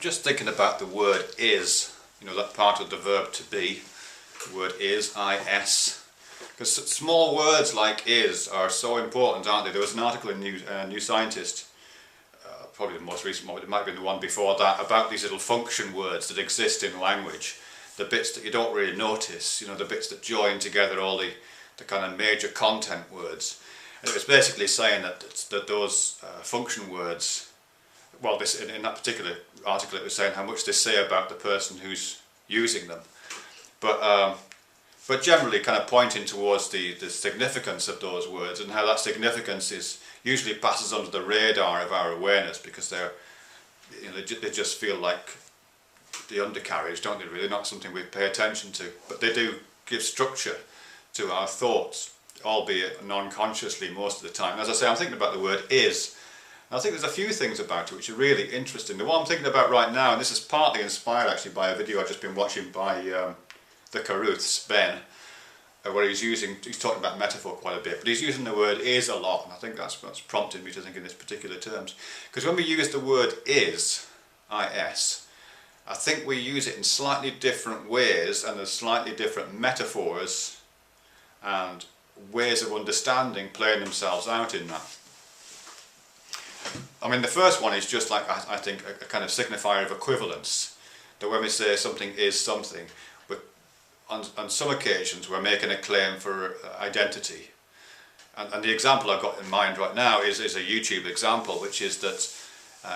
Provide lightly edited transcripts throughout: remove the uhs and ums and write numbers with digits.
just thinking about the word is, you know, that part of the verb to be, the word is, is. Because small words like is are so important, aren't they? There was an article in New Scientist, probably the most recent one, it might have been the one before that, about these little function words that exist in language. The bits that you don't really notice, you know, the bits that join together all the kind of major content words. And it was basically saying that those function words, well, this in that particular article it was saying how much they say about the person who's using them. But generally kind of pointing towards the significance of those words and how that significance is usually passes under the radar of our awareness because they're, you know, they just feel like the undercarriage, don't they really? Not something we pay attention to, but they do give structure to our thoughts, albeit non-consciously most of the time. As I say, I'm thinking about the word is, and I think there's a few things about it which are really interesting. The one I'm thinking about right now, and this is partly inspired actually by a video I've just been watching by the Caruths, Ben, where he's talking about metaphor quite a bit, but he's using the word is a lot, and I think that's what's prompted me to think in this particular terms. Because when we use the word is, I think we use it in slightly different ways, and there's slightly different metaphors and ways of understanding playing themselves out in that. I mean, the first one is just like, I think, a kind of signifier of equivalence. That when we say something is something, but on some occasions we're making a claim for identity. And the example I've got in mind right now is a YouTube example, which is that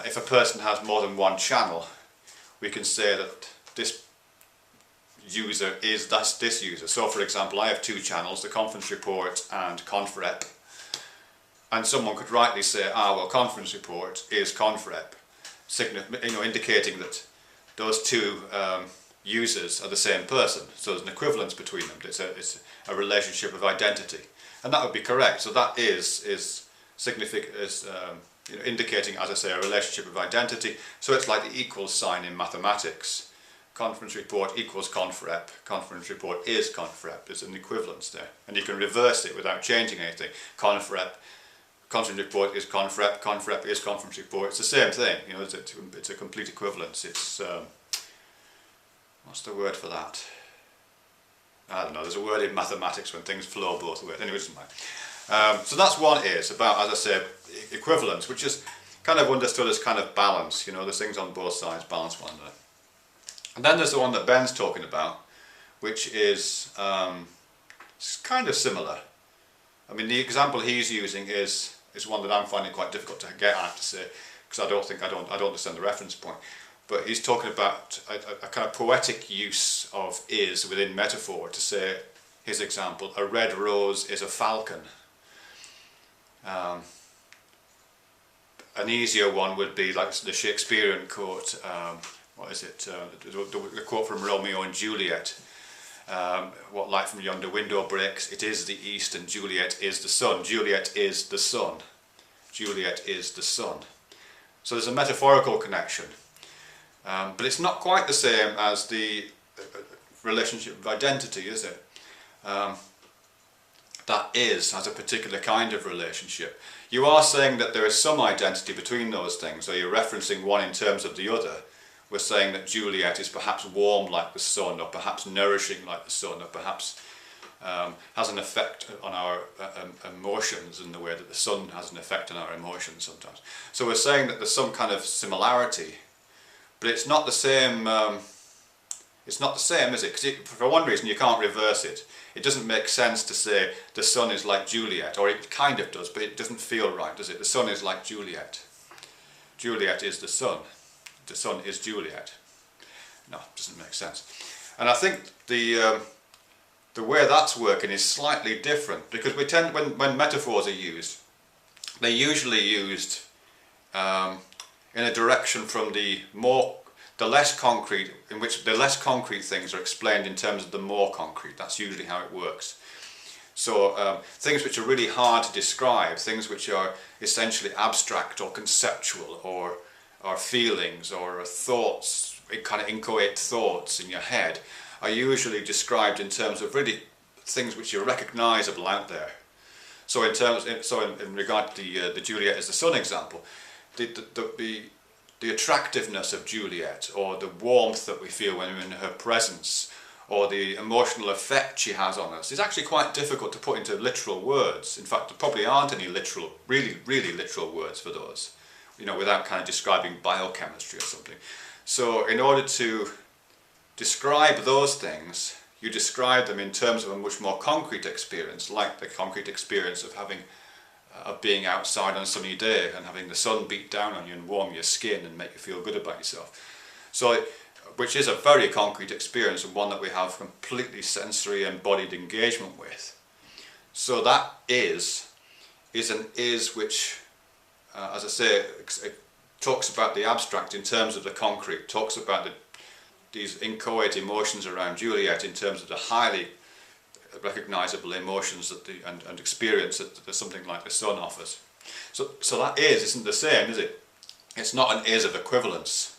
if a person has more than one channel, we can say that this user is this user. So for example, I have two channels, the conference report and conferep. And someone could rightly say, well, conference report is conferep, you know, indicating that those two users are the same person. So there's an equivalence between them. It's a relationship of identity, and that would be correct. So that is significant, you know, indicating, as I say, a relationship of identity. So it's like the equals sign in mathematics. Conference report equals conferep. Conference report is conferep. There's an equivalence there, and you can reverse it without changing anything. Conferep. Conference report is conferep. Conferep is conference report. It's the same thing. You know, it's a complete equivalence. It's what's the word for that? I don't know. There's a word in mathematics when things flow both ways. Anyway, it doesn't matter. So that's one is about, as I said, equivalence, which is kind of understood as kind of balance. You know, there's things on both sides balance one another. And then there's the one that Ben's talking about, which is kind of similar. I mean, the example he's using is one that I'm finding quite difficult to get, I have to say, because I don't understand the reference point. But he's talking about a kind of poetic use of is within metaphor to say, his example, a red rose is a falcon. An easier one would be like the Shakespearean quote, what is it, the quote from Romeo and Juliet. What light from yonder window breaks, it is the east and Juliet is the sun. Juliet is the sun. Juliet is the sun. So there's a metaphorical connection. But it's not quite the same as the relationship of identity, is it? That is has a particular kind of relationship. You are saying that there is some identity between those things, so you're referencing one in terms of the other. We're saying that Juliet is perhaps warm like the sun, or perhaps nourishing like the sun, or perhaps has an effect on our emotions in the way that the sun has an effect on our emotions sometimes. So we're saying that there's some kind of similarity, but it's not the same. It's not the same, is it? Because for one reason you can't reverse it. It doesn't make sense to say the sun is like Juliet, or it kind of does, but it doesn't feel right, does it? The sun is like Juliet. Juliet is the sun. The sun is Juliet. No, it doesn't make sense. And I think the way that's working is slightly different, because we tend, when metaphors are used, they're usually used in a direction from the less concrete, in which the less concrete things are explained in terms of the more concrete. That's usually how it works. So things which are really hard to describe, things which are essentially abstract or conceptual, or feelings or thoughts, kind of inchoate thoughts in your head, are usually described in terms of really things which are recognisable out there. So in regard to the Juliet as the sun example, the the attractiveness of Juliet, or the warmth that we feel when we're in her presence, or the emotional effect she has on us, is actually quite difficult to put into literal words. In fact, there probably aren't any literal, really literal words for those, you know, without kind of describing biochemistry or something. So in order to describe those things, you describe them in terms of a much more concrete experience, like the concrete experience of being outside on a sunny day and having the sun beat down on you and warm your skin and make you feel good about yourself. So, which is a very concrete experience, and one that we have completely sensory embodied engagement with. So that is an is which, as I say, it talks about the abstract in terms of the concrete, talks about these inchoate emotions around Juliet in terms of the highly recognisable emotions that and experience that something like the sun offers. So that is isn't the same, is it? It's not an is of equivalence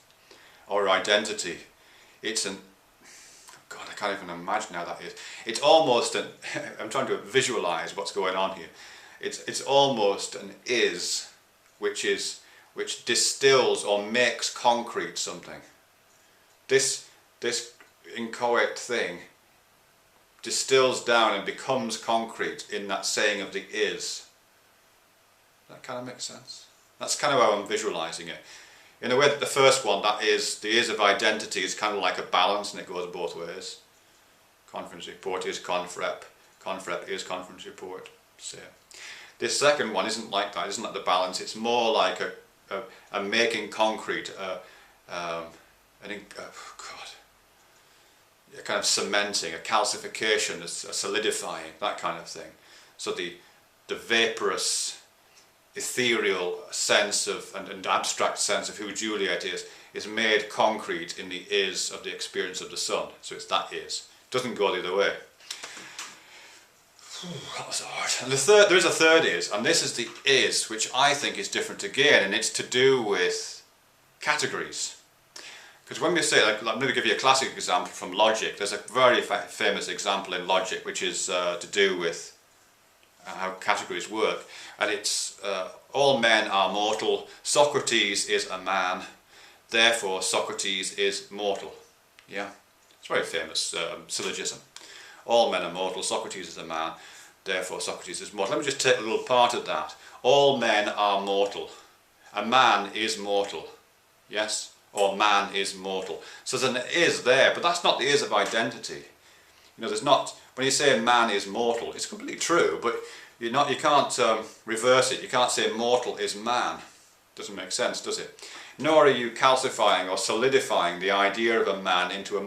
or identity. It's an, God, I can't even imagine how that is. It's almost an, I'm trying to visualise what's going on here. It's almost an is which distills or makes concrete something. This inchoate thing distills down and becomes concrete in that saying of the is. That kind of makes sense. That's kind of how I'm visualising it. In a way that the first one, that is, the is of identity, is kind of like a balance and it goes both ways. Conference report is confrep is conference report. So this second one isn't like that, isn't like the balance, it's more like a making concrete, a kind of cementing, a calcification, a solidifying, that kind of thing. So the vaporous, ethereal sense of and abstract sense of who Juliet is made concrete in the is of the experience of the sun. So it's that is. It doesn't go the other way. That was hard. And there is a third is, and this is the is, which I think is different again, and it's to do with categories. Because when we say, like, I'm going to give you a classic example from logic. There's a very famous example in logic which is to do with how categories work. And it's all men are mortal, Socrates is a man, therefore Socrates is mortal. Yeah, it's a very famous syllogism. All men are mortal, Socrates is a man, therefore Socrates is mortal. Let me just take a little part of that. All men are mortal. A man is mortal. Yes? Or man is mortal. So there's an is there, but that's not the is of identity. You know, there's not, when you say man is mortal, it's completely true, but you can't reverse it. You can't say mortal is man. Doesn't make sense, does it? Nor are you calcifying or solidifying the idea of a man into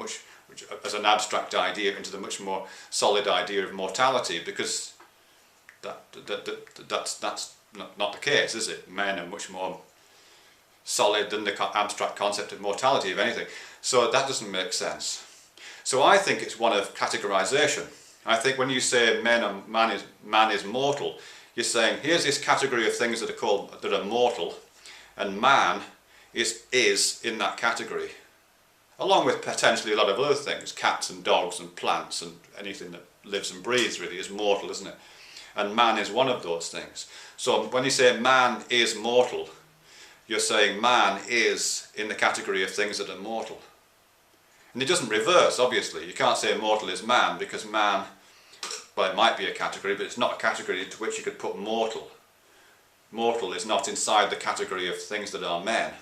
as an abstract idea into the much more solid idea of mortality, because that's not the case, is it? Men are much more solid than the abstract concept of mortality, if anything. So that doesn't make sense. So I think it's one of categorization. I think when you say man is mortal, you're saying here's this category of things that are mortal, and man is in that category, along with potentially a lot of other things. Cats and dogs and plants and anything that lives and breathes really is mortal, isn't it? And man is one of those things. So when you say man is mortal, you're saying man is in the category of things that are mortal. And it doesn't reverse, obviously. You can't say mortal is man, because man, well, it might be a category, but it's not a category into which you could put mortal. Mortal is not inside the category of things that are men,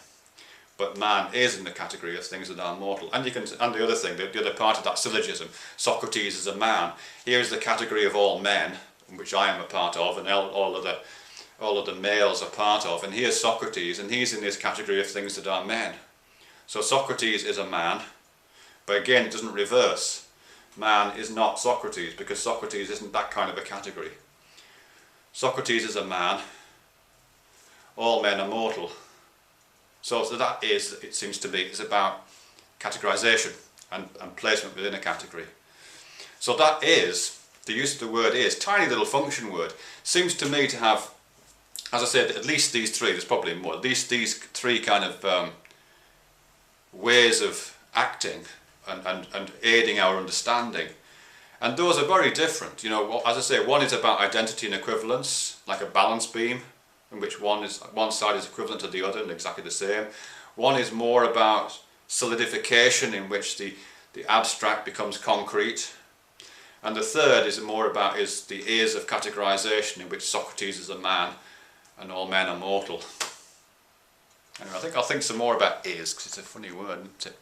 but man is in the category of things that are mortal. And the other thing, the other part of that syllogism, Socrates is a man. Here's the category of all men, which I am a part of, and all of the males are part of, and here's Socrates, and he's in this category of things that are men. So Socrates is a man, but again it doesn't reverse. Man is not Socrates, because Socrates isn't that kind of a category. Socrates is a man, all men are mortal. So that is, it seems to be, is about categorization and placement within a category. So that is, the use of the word is, tiny little function word, seems to me to have, as I said, at least these three, there's probably more, at least these three kind of ways of acting and aiding our understanding. And those are very different. You know, as I say, one is about identity and equivalence, like a balance beam, in which one side is equivalent to the other and exactly the same. One is more about solidification, in which the abstract becomes concrete. And the third is more about the A's of categorization, in which Socrates is a man and all men are mortal. Anyway, I think I'll think some more about A's, because it's a funny word, isn't it?